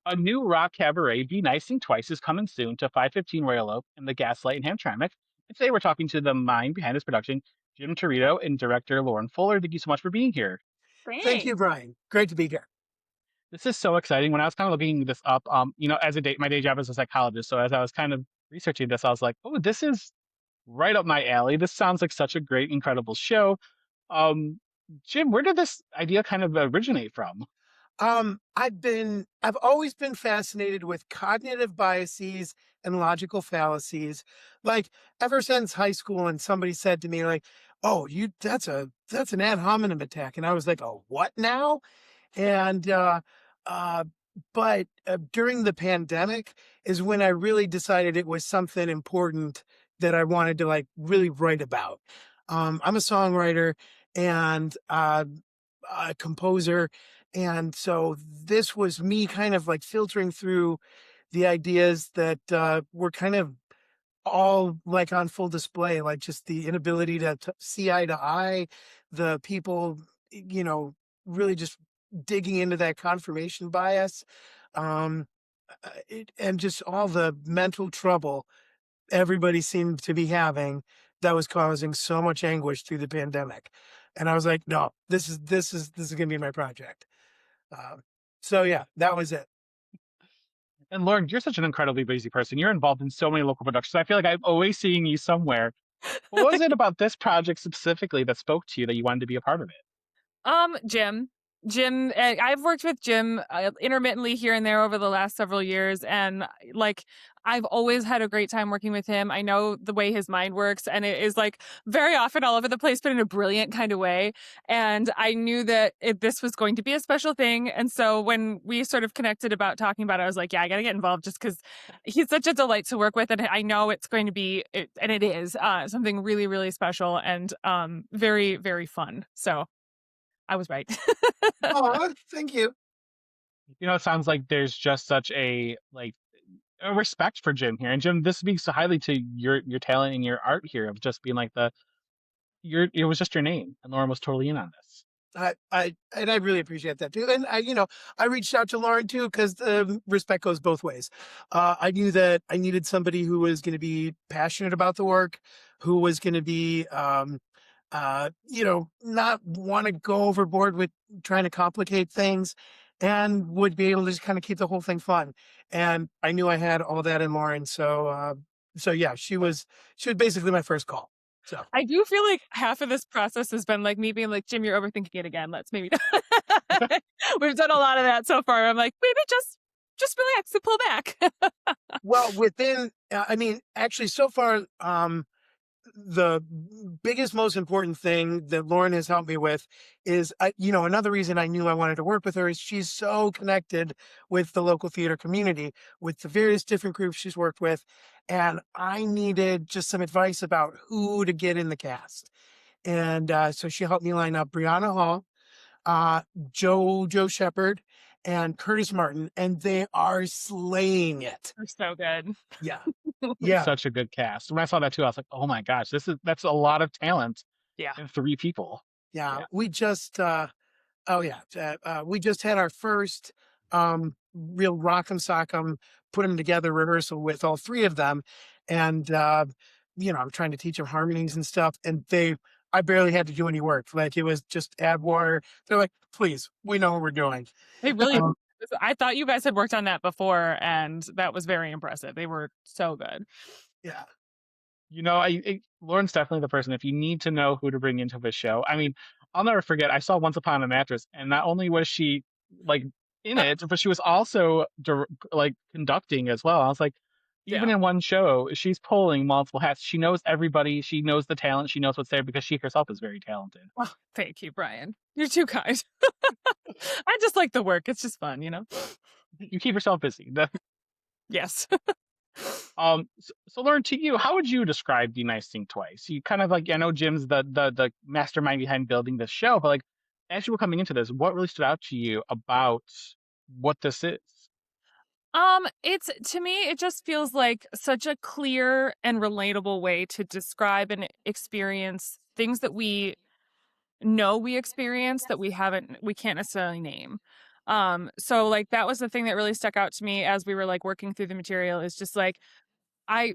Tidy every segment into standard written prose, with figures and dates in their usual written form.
A new rock cabaret, Be Nice Think Twice, is coming soon to 515 Royal Oak and the Gaslight in Hamtramck. And today we're talking to the mind behind this production, Jim Territo and director Lauren Fuller. Thank you so much for being here. Thank you, Thanks. Brian. Great to be here. This is so exciting. When I was kind of looking this up, as my day job as a psychologist, so as I was kind of researching this, I was like, oh, this is right up my alley. This sounds like such a great, incredible show. Um, Jim, where did this idea kind of originate from? I've always been fascinated with cognitive biases and logical fallacies. Like ever since high school, and somebody said to me, like, "Oh, that's an ad hominem attack," and I was like, "Oh, what now?" And uh, but during the pandemic is when I really decided it was something important that I wanted to like really write about. I'm a songwriter and a composer, and so this was me kind of like filtering through the ideas that were kind of all like on full display, like just the inability to see eye to eye, the people, you know, really just digging into that confirmation bias, um, and just all the mental trouble everybody seemed to be having that was causing so much anguish through the pandemic. And I was like, no, this is going to be my project. Um, so yeah, that was it. And Lauren, you're such an incredibly busy person. You're involved in so many local productions. I feel like I'm always seeing you somewhere. What was it about this project specifically that spoke to you that you wanted to be a part of it? Jim. I've worked with Jim intermittently here and there over the last several years. And like, I've always had a great time working with him. I know the way his mind works, and it is like very often all over the place, but in a brilliant kind of way. And I knew that this was going to be a special thing. And so when we sort of connected about talking about it, I was like, yeah, I got to get involved just because he's such a delight to work with. And I know it's going to be, and it is something really, really special and very, very fun. So I was right. Oh, thank you. It sounds like there's just such a respect for Jim here. And Jim, this speaks so highly to your talent and your art here of just being like it was just your name, and Lauren was totally in on this. I really appreciate that too. And I reached out to Lauren too, because the respect goes both ways. I knew that I needed somebody who was going to be passionate about the work, who was going to be, not want to go overboard with trying to complicate things, and would be able to just kind of keep the whole thing fun. And I knew I had all that in Lauren. So yeah, she was basically my first call. So. I do feel like half of this process has been like me being like, Jim, you're overthinking it again. Let's maybe we've done a lot of that so far. I'm like, maybe just relax and pull back. Well, actually, so far, the biggest, most important thing that Lauren has helped me with is, another reason I knew I wanted to work with her is she's so connected with the local theater community, with the various different groups she's worked with. And I needed just some advice about who to get in the cast. And so she helped me line up Brianna Hall, uh, Joe Shepard, and Curtis Martin, and they are slaying it. You're so good. Yeah. It's Yeah. such a good cast. When I saw that too, I was like, oh my gosh, that's a lot of talent Yeah. in three people. Yeah. Yeah. We just, oh yeah, we just had our first real rock'em sock'em, put them together rehearsal with all three of them. And, I'm trying to teach them harmonies and stuff. And I barely had to do any work. Like it was just add water. They're like, please, we know what we're doing. They really, Um, I thought you guys had worked on that before, and that was very impressive. They were so good. yeah. Lauren's definitely the person. If you need to know who to bring into the show, I mean, I'll never forget. I saw Once Upon a Mattress, and not only was she like in it, but she was also like conducting as well. I was like, even Yeah. in one show, she's pulling multiple hats. She knows everybody. She knows the talent. She knows what's there because she herself is very talented. Well, thank you, Brian. You're too kind. I just like the work. It's just fun, you know? You keep yourself busy. Yes. So Lauren, to you, how would you describe Be Nice Think Twice? You kind of like, I know Jim's the mastermind behind building this show, but like as you were coming into this, what really stood out to you about what this is? It's to me, it just feels like such a clear and relatable way to describe and experience things that we know we experience that we can't necessarily name. So like that was the thing that really stuck out to me as we were like working through the material is just like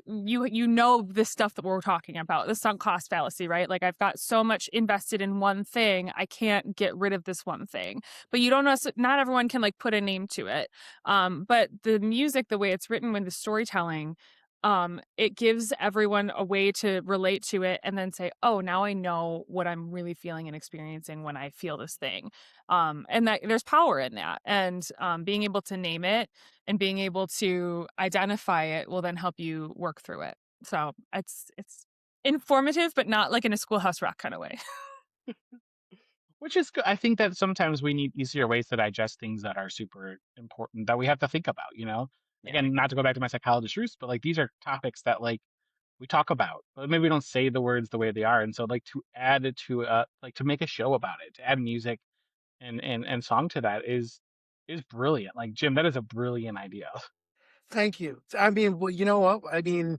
you know this stuff that we're talking about, the sunk cost fallacy, right? Like I've got so much invested in one thing, I can't get rid of this one thing. But you don't know, not everyone can like put a name to it. But the music, the way it's written with the storytelling, it gives everyone a way to relate to it and then say, oh, now I know what I'm really feeling and experiencing when I feel this thing. And that there's power in that. And being able to name it and being able to identify it will then help you work through it. So it's informative, but not like in a Schoolhouse Rock kind of way. Which is good. I think that sometimes we need easier ways to digest things that are super important that we have to think about, you know? Yeah. Again, not to go back to my psychologist roots, but like these are topics that like we talk about, but maybe we don't say the words the way they are. And so like to add it to like to make a show about it, to add music and song to that is brilliant. Like Jim, that is a brilliant idea. Thank you. I mean, well, you know what? I mean,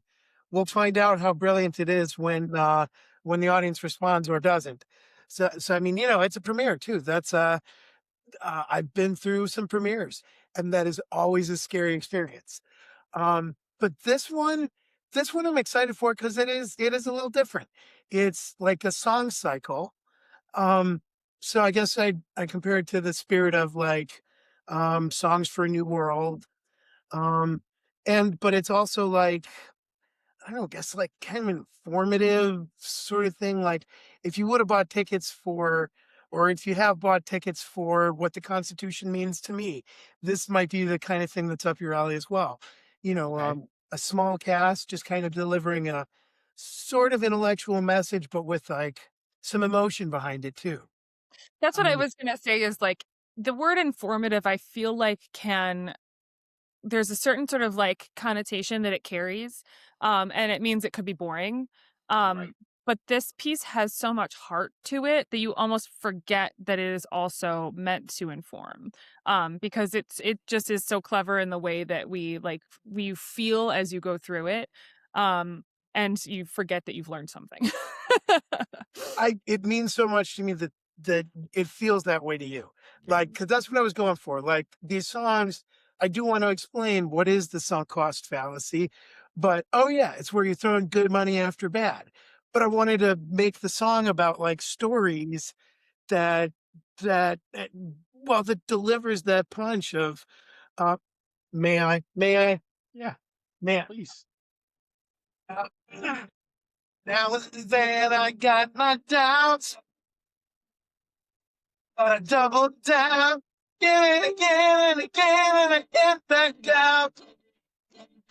we'll find out how brilliant it is when the audience responds or doesn't. So I mean, it's a premiere too. That's I've been through some premieres, and that is always a scary experience. But this one I'm excited for because it is a little different. It's like a song cycle. Um, so I guess I compare it to the spirit of like songs for a new world. Um, but it's also like, I don't know, I guess like kind of informative sort of thing. Like if you would have bought tickets for, or if you have bought tickets for what the Constitution means to me, this might be the kind of thing that's up your alley as well. Okay. A small cast just kind of delivering a sort of intellectual message, but with like some emotion behind it too. That's what I Um, was gonna say is like the word informative, I feel like there's a certain sort of like connotation that it carries. And it means it could be boring. Right. But this piece has so much heart to it that you almost forget that it is also meant to inform. Because it just is so clever in the way that we feel as you go through it. Um, and you forget that you've learned something. it means so much to me that it feels that way to you. Like, because that's what I was going for. Like these songs, I do want to explain what is the sunk cost fallacy, but oh yeah, it's where you're throwing good money after bad. But I wanted to make the song about like stories that that well that delivers that punch of uh Yeah, may I please. uh, now that I got my doubts. I double down, again and again and again, and I get back down.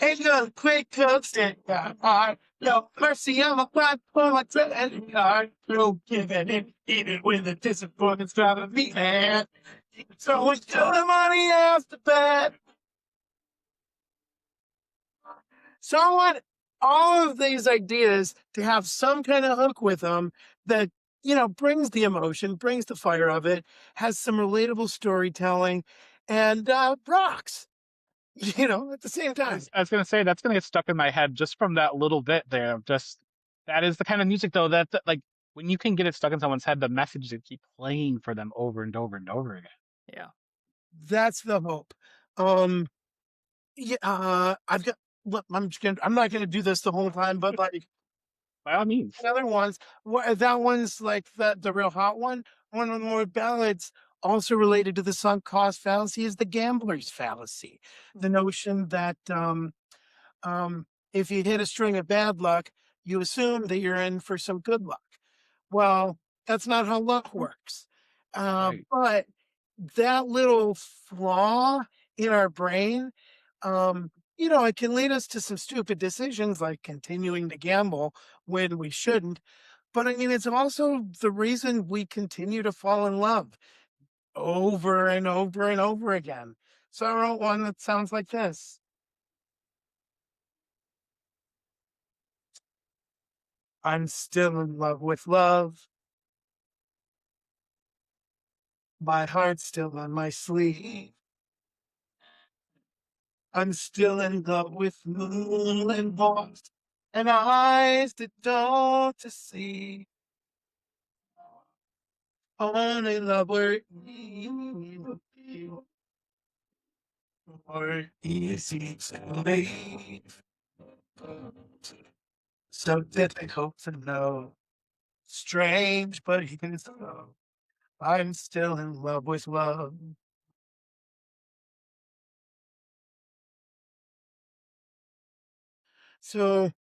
Ain't gonna quit 'cause it got hard. No mercy on my wife for my credit card. No giving in, even when the disappointment's driving me mad. So we throw the money after bed. So I want all of these ideas to have some kind of hook with them that, brings the emotion, brings the fire of it, has some relatable storytelling, and rocks, at the same time. I was gonna say that's gonna get stuck in my head just from that little bit there. Just that is the kind of music though that like when you can get it stuck in someone's head, the message to keep playing for them over and over and over again. Yeah. That's the hope. Um, yeah, I've got. Look, I'm not gonna do this the whole time, but like By all means. the other ones, that one's like the real hot one. One of the more ballads, also related to the sunk cost fallacy, is the gambler's fallacy. The notion that um, if you hit a string of bad luck, you assume that you're in for some good luck. Well, that's not how luck works. Right. But that little flaw in our brain, it can lead us to some stupid decisions like continuing to gamble when we shouldn't. But I mean, it's also the reason we continue to fall in love over and over and over again. So I wrote one that sounds like this. I'm still in love with love. My heart's still on my sleeve. I'm still in love with moon and bars and eyes that don't to see. Only love where you Or easy to leave. So difficult to know. Strange, but even so, I'm still in love with love. So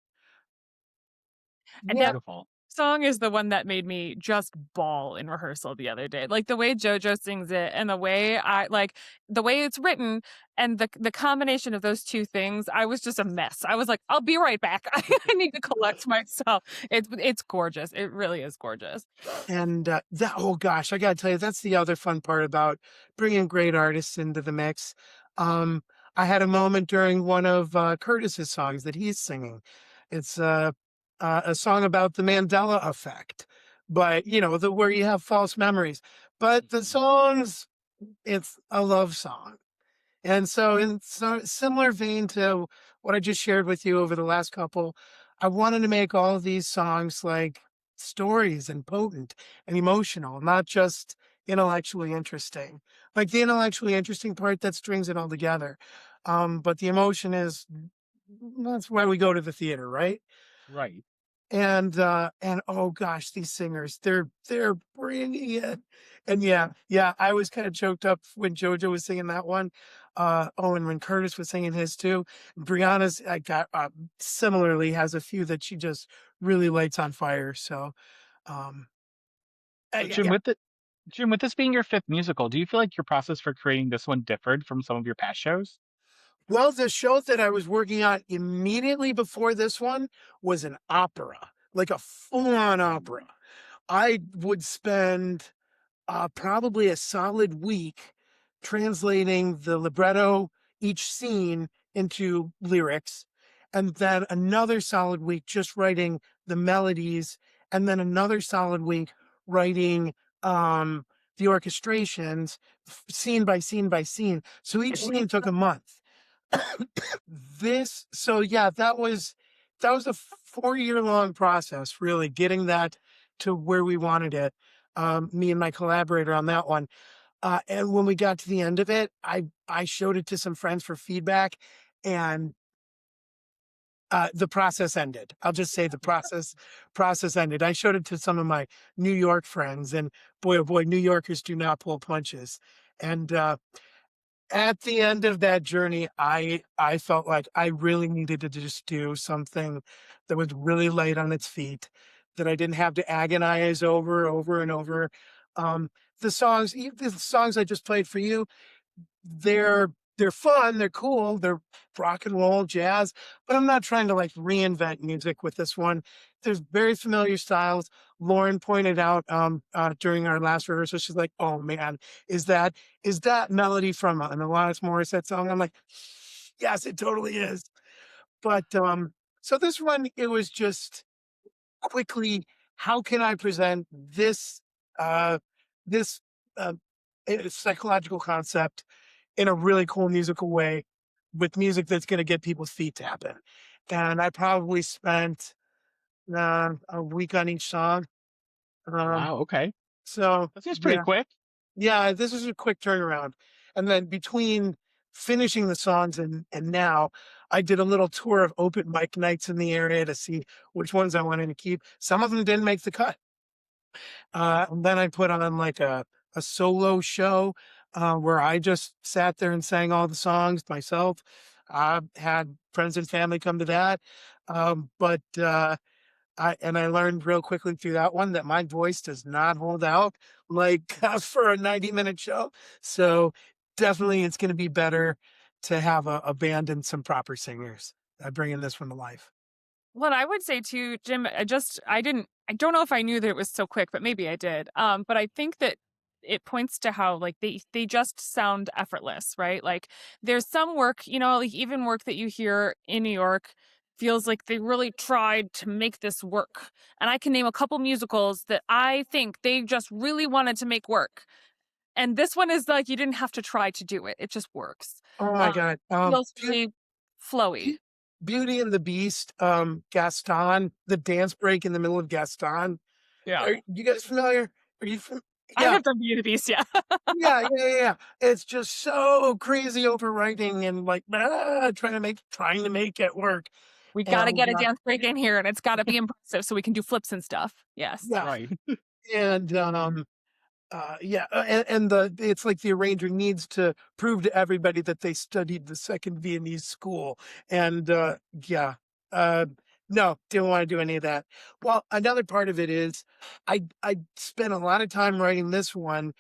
And yeah, that Beautiful. song is the one that made me just bawl in rehearsal the other day. Like the way JoJo sings it and the way the way it's written and the combination of those two things, I was just a mess. I was like, I'll be right back. I need to collect myself. It's gorgeous. It really is gorgeous. and that oh gosh, I gotta tell you, that's the other fun part about bringing great artists into the mix. Um, I had a moment during one of Curtis's songs that he's singing. It's a song about the Mandela effect, but you know the where you have false memories. But the Mhm. songs, it's a love song. And so, in similar vein to what I just shared with you over the last couple, I wanted to make all of these songs like stories and potent and emotional, not just intellectually interesting. Like the intellectually interesting part that strings it all together. But the emotion is that's why we go to the theater, right? Right. And oh gosh, these singers, they're bringing it. And yeah, I was kind of choked up when JoJo was singing that one. Oh, and when Curtis was singing his too. Brianna's I got similarly has a few that she just really lights on fire. So um So yeah, yeah. Jim, with this being your fifth musical, do you feel like your process for creating this one differed from some of your past shows? Well, the show that I was working on immediately before this one was an opera, like a full-on opera. I would spend probably a solid week translating the libretto, each scene into lyrics, and then another solid week just writing the melodies, and then another solid week writing um, the orchestrations, scene by scene by scene. So each scene took a month. So yeah, that was a 4 year long process, really getting that to where we wanted it. Me and my collaborator on that one. And when we got to the end of it, I showed it to some friends for feedback, and the process ended. I'll just say the process ended. I showed it to some of my New York friends, and boy, oh boy, New Yorkers do not pull punches. And at the end of that journey, I felt like I really needed to just do something that was really light on its feet, that I didn't have to agonize over and over. Um, the songs I just played for you, they're fun, they're cool, they're rock and roll, jazz, but I'm not trying to like reinvent music with this one. There's very familiar styles. Lauren pointed out during our last rehearsal, she's like, "Oh man, is that is that melody from an Alanis Morissette song?" I'm like, "Yes, it totally is." But so this one, it was just quickly, how can I present uh, this uh, psychological concept in a really cool musical way with music that's going to get people's feet tapping. And I probably spent a week on each song. Um, Wow, okay. so That seems pretty yeah, quick. yeah, this is a quick turnaround. And then between finishing the songs and now, I did a little tour of open mic nights in the area to see which ones I wanted to keep. Some of them didn't make the cut. And then I put on like a solo show where I just sat there and sang all the songs myself. I had friends and family come to that. But I learned real quickly through that one that my voice does not hold out like for a 90-minute show. So definitely it's going to be better to have a band and some proper singers bringing this one to life. What I would say too, Jim, I don't know if I knew that it was so quick, but maybe I did. But I think that it points to how like they just sound effortless, right? Like there's some work, like even work that you hear in New York feels like they really tried to make this work. And I can name a couple musicals that I think they just really wanted to make work. And this one is like you didn't have to try to do it. It just works. Oh Um, my God. feels really flowy. Beau- Beauty and the Beast, Gaston, the dance break in the middle of Gaston. Yeah. Are you guys familiar? Are you? I Yeah. have done Beauty and the Beast, yeah. Yeah. It's just so crazy overwriting and like trying to make it work. We gotta And get a dance break in here, and it's gotta be impressive so we can do flips and stuff. Yes. yeah, Right. and and the it's like the arranger needs to prove to everybody that they studied the second Viennese school, and yeah, uh, no, didn't want to do any of that. Well, another part of it is, I spent a lot of time writing this one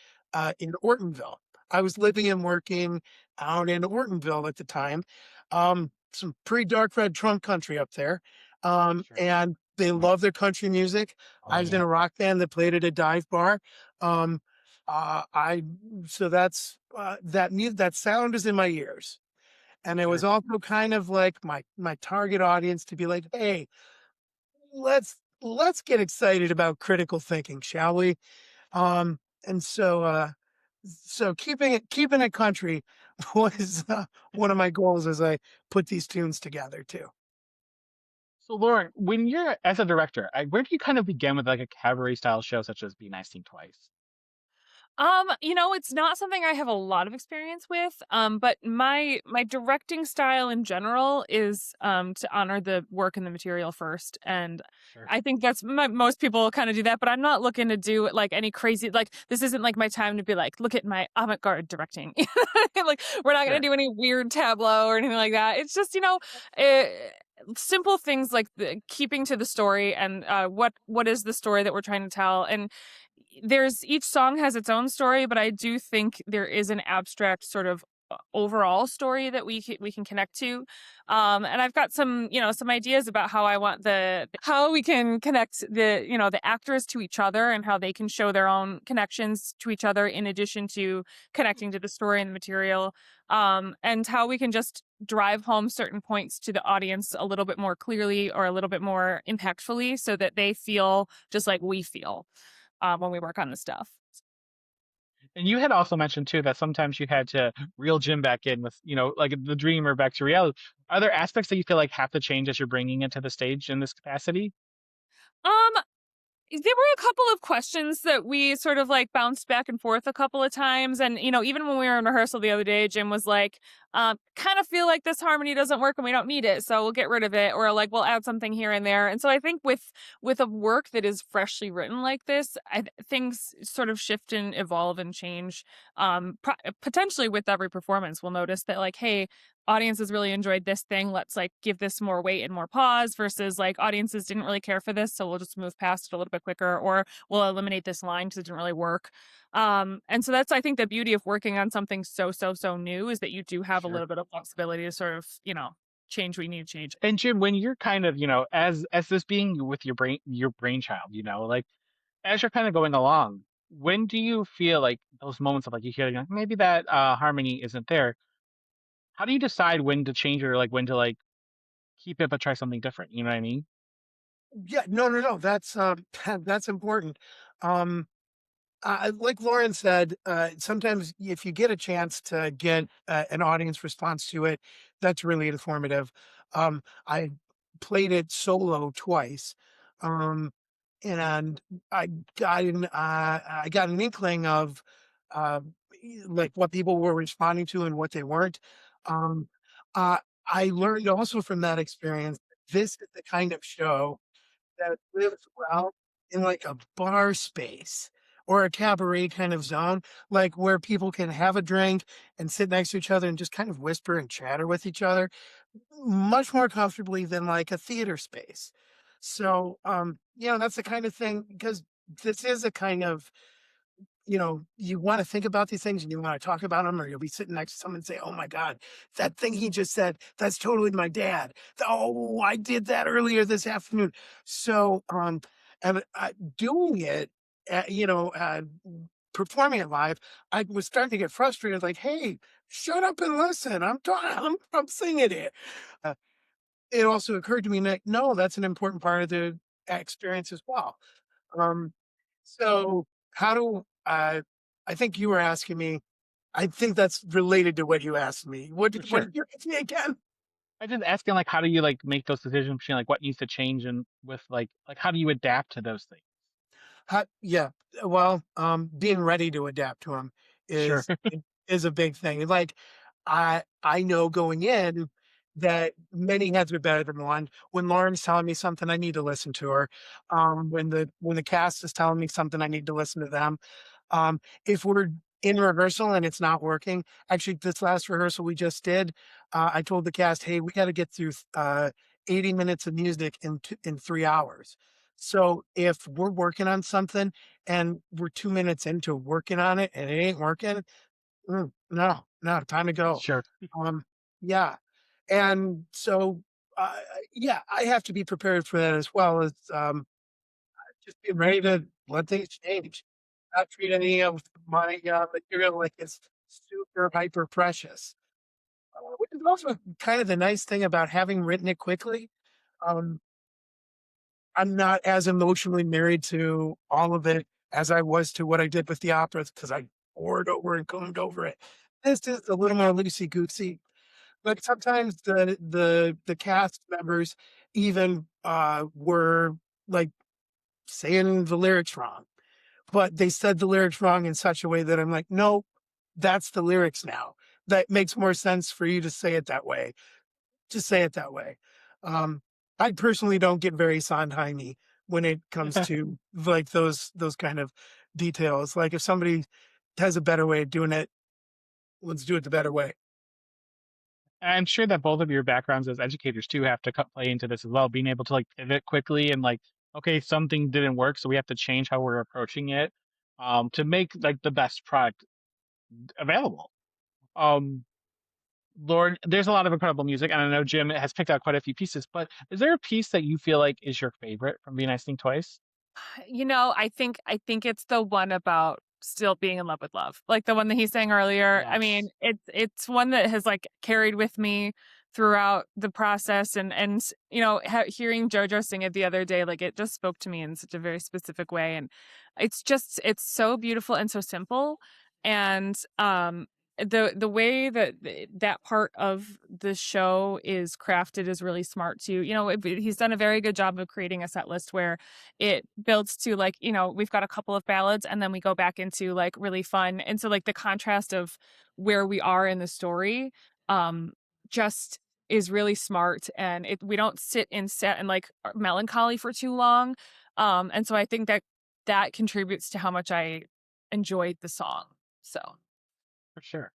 in Ortonville. I was living and working out in Ortonville at the time. Some pretty dark red trunk country up there, Sure. and they love their country music. Oh I was in yeah. a rock band that played at a dive bar. Um, I so that's that sound is in my ears, and it was Sure. also kind of like my target audience to be like, hey, let's get excited about critical thinking, shall we? And so keeping it country was one of my goals as I put these tunes together too. So Lauren, when you're as a director, where do you kind of begin with like a cabaret style show such as Be Nice Think Twice? It's not something I have a lot of experience with. But my directing style in general is to honor the work and the material first. And Sure. I think most people kind of do that, but I'm not looking to do like any crazy like this isn't like my time to be like, look at my avant-garde directing. Like we're not gonna Sure. do any weird tableau or anything like that. It's just, eh, simple things like keeping to the story and what is the story that we're trying to tell. And there's each song has its own story, but I do think there is an abstract sort of overall story that we can connect to. And I've got some ideas about how I want how we can connect the actors to each other and how they can show their own connections to each other in addition to connecting to the story and the material. And how we can just drive home certain points to the audience a little bit more clearly or a little bit more impactfully so that they feel just like we feel when we work on this stuff. And you had also mentioned too that sometimes you had to reel Jim back in with, like the dreamer back to reality. Are there aspects that you feel like have to change as you're bringing it to the stage in this capacity? Um, There were a couple of questions that we sort of like bounced back and forth a couple of times. And, even when we were in rehearsal the other day, Jim was like, kind of feel like this harmony doesn't work and we don't need it. So we'll get rid of it. Or like, we'll add something here and there. And so I think with a work that is freshly written like this, things sort of shift and evolve and change. Potentially with every performance, we'll notice that like, hey, audiences really enjoyed this thing. Let's like give this more weight and more pause versus like audiences didn't really care for this. So we'll just move past it a little bit quicker or we'll eliminate this line because it didn't really work. And so that's, I think the beauty of working on something so new is that you do have a Sure. little bit of flexibility to sort of, change what you need to change. And Jim, when you're kind of, as this being with your brainchild, like as you're kind of going along, when do you feel like those moments of like you hear like, maybe that harmony isn't there? How do you decide when to change it or like when to like keep it but try something different? You know what I mean? Yeah, no. That's that's important. Um, like Lauren said, sometimes if you get a chance to get an audience response to it, that's really informative. I played it solo twice, um, and I got an inkling of uh, like what people were responding to and what they weren't. Um, uh, I learned also from that experience. This is the kind of show that lives well in like a bar space or a cabaret kind of zone, like where people can have a drink and sit next to each other and just kind of whisper and chatter with each other much more comfortably than like a theater space. So, that's the kind of thing because this is a kind of you want to think about these things and you want to talk about them, or you'll be sitting next to someone and say, "Oh my God, that thing he just said, that's totally my dad. Oh, I did that earlier this afternoon." So, and doing it, performing it live, I was starting to get frustrated. Like, "Hey, shut up and listen. I'm talking. I'm singing it." Uh, it also occurred to me that no, that's an important part of the experience as well. Um, so how do I think you were asking me, I think that's related to what you asked me. For What sure. did you ask me again? I just asking like how do you like make those decisions between like what needs to change and with like how do you adapt to those things? Yeah. well, being ready to adapt to them Sure. is a big thing. Like, I know going in that many heads are better than one. When Lauren's telling me something, I need to listen to her. When the cast is telling me something, I need to listen to them. If we're in rehearsal and it's not working, actually, this last rehearsal we just did, I told the cast, "Hey, we got to get through 80 minutes of music in 3 hours." So if we're working on something and we're 2 minutes into working on it and it ain't working, no, no, time to go. Sure. Um, yeah, and so yeah, I have to be prepared for that as well as just be ready to let things change. Not treat any of my material like it's super hyper precious, which is also kind of the nice thing about having written it quickly. Um, I'm not as emotionally married to all of it as I was to what I did with the operas because I poured over and combed over it. This is a little more loosey goosey, but sometimes the cast members even were like saying the lyrics wrong, but they said the lyrics wrong in such a way that I'm like, no, that's the lyrics now. That makes more sense for you to say it that way. Just say it that way. Um, I personally don't get very Sondheimy when it comes to like those kind of details. Like if somebody has a better way of doing it, let's do it the better way. I'm sure that both of your backgrounds as educators too have to play into this as well, being able to like pivot quickly and like, okay, something didn't work, so we have to change how we're approaching it, to make like the best product available. Um, Lauren, there's a lot of incredible music, and I know Jim has picked out quite a few pieces, but is there a piece that you feel like is your favorite from Be Nice Think Twice? I think it's the one about still being in love with love. Like the one that he sang earlier. I mean, Yes. it's one that has like carried with me throughout the process and hearing JoJo sing it the other day, like it just spoke to me in such a very specific way, and it's so beautiful and so simple. And the way that that part of the show is crafted is really smart too. He's done a very good job of creating a set list where it builds to like, we've got a couple of ballads and then we go back into like really fun. And so like the contrast of where we are in the story just is really smart, and we don't sit in set and like melancholy for too long. And so I think that that contributes to how much I enjoyed the song. So For sure.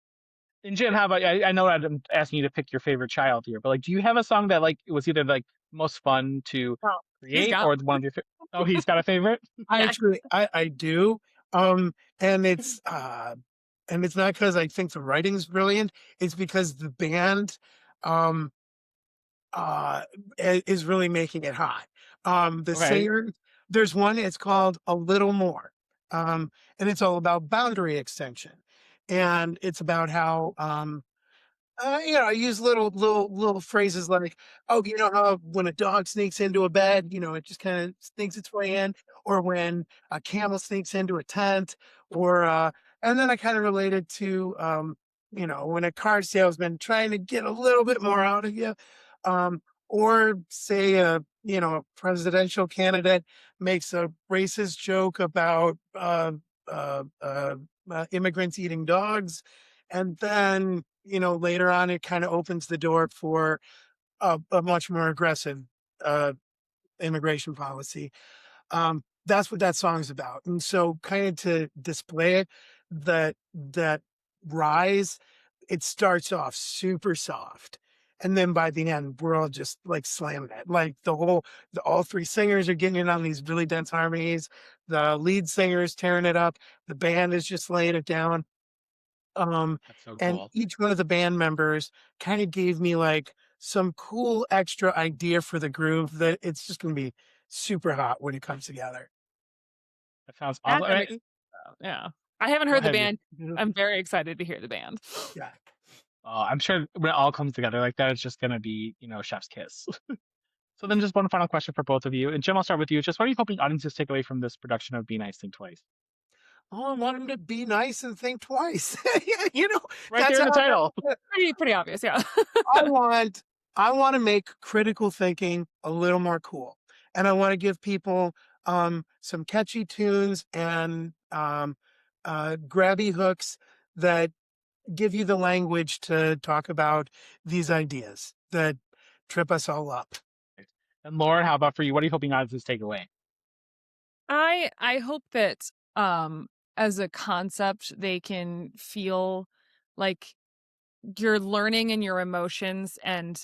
And Jim, how about I know I'm asking you to pick your favorite child here, but like, do you have a song that like it was either like most fun to oh, he's create got or one of your oh, he's got a favorite? I yeah. actually I do. Um, and it's not because I think the writing's brilliant. It's because the band um uh is really making it hot. The Okay. singer, there's one, it's called A Little More. And it's all about boundary extension. And it's about how I use little phrases like, "Oh, you know how when a dog sneaks into a bed, it just kind of sneaks its way in," or when a camel sneaks into a tent, or and then I kind of related to, when a car salesman trying to get a little bit more out of you, or say a presidential candidate makes a racist joke about immigrants eating dogs, and then later on, it kind of opens the door for a much more aggressive uh, immigration policy. That's what that song's about. And so, kind of to display it, that rise, it starts off super soft. And then by the end, we're all just like slamming it. Like all three singers are getting in on these really dense harmonies. The lead singer is tearing it up. The band is just laying it down. Um, That's so and cool. each one of the band members kind of gave me like some cool extra idea for the groove that it's just going to be super hot when it comes together. That sounds That awesome. I'm yeah. I haven't Go heard the ahead. band. I'm very excited to hear the band. Yeah. I'm sure when it all comes together like that, it's just gonna be, chef's kiss. So then just one final question for both of you. And Jim, I'll start with you. Just what are you hoping audiences take away from this production of Be Nice Think Twice? Oh, I want them to be nice and think twice. Yeah, Right there that's in the how title. Pretty obvious, yeah. I want I want to make critical thinking a little more cool. And I want to give people some catchy tunes and grabby hooks that give you the language to talk about these ideas that trip us all up. And Lauren, how about for you? What are you hoping audiences take away? I hope that as a concept they can feel like your learning and your emotions and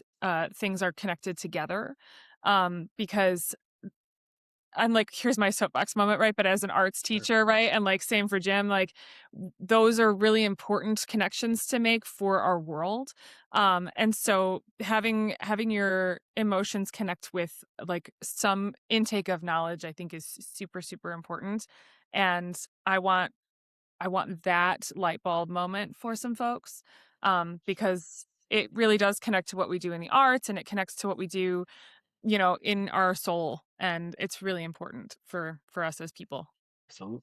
things are connected together. Because I'm like, here's my soapbox moment, right? But as an arts Sure. teacher, right? And like same for Jim, like those are really important connections to make for our world. And so having your emotions connect with like some intake of knowledge, I think is super, super important. And I want that light bulb moment for some folks. Because it really does connect to what we do in the arts and it connects to what we do, in our soul, and it's really important for us as people. Absolutely.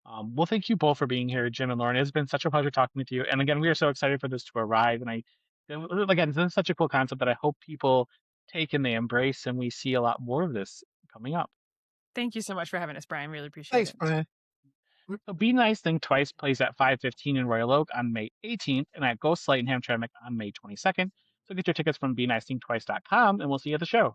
Well, thank you both for being here, Jim and Lauren. It's been such a pleasure talking with you. And again, we are so excited for this to arrive. Again, this is such a cool concept that I hope people take and they embrace, and we see a lot more of this coming up. Thank you so much for having us, Brian. Really appreciate Thanks, it. Brian. So Be Nice Think Twice plays at 5:15 in Royal Oak on May 18th and at Ghost Light in Hamtramck on May 22nd. So get your tickets from BeNiceThinkTwice.com, and we'll see you at the show.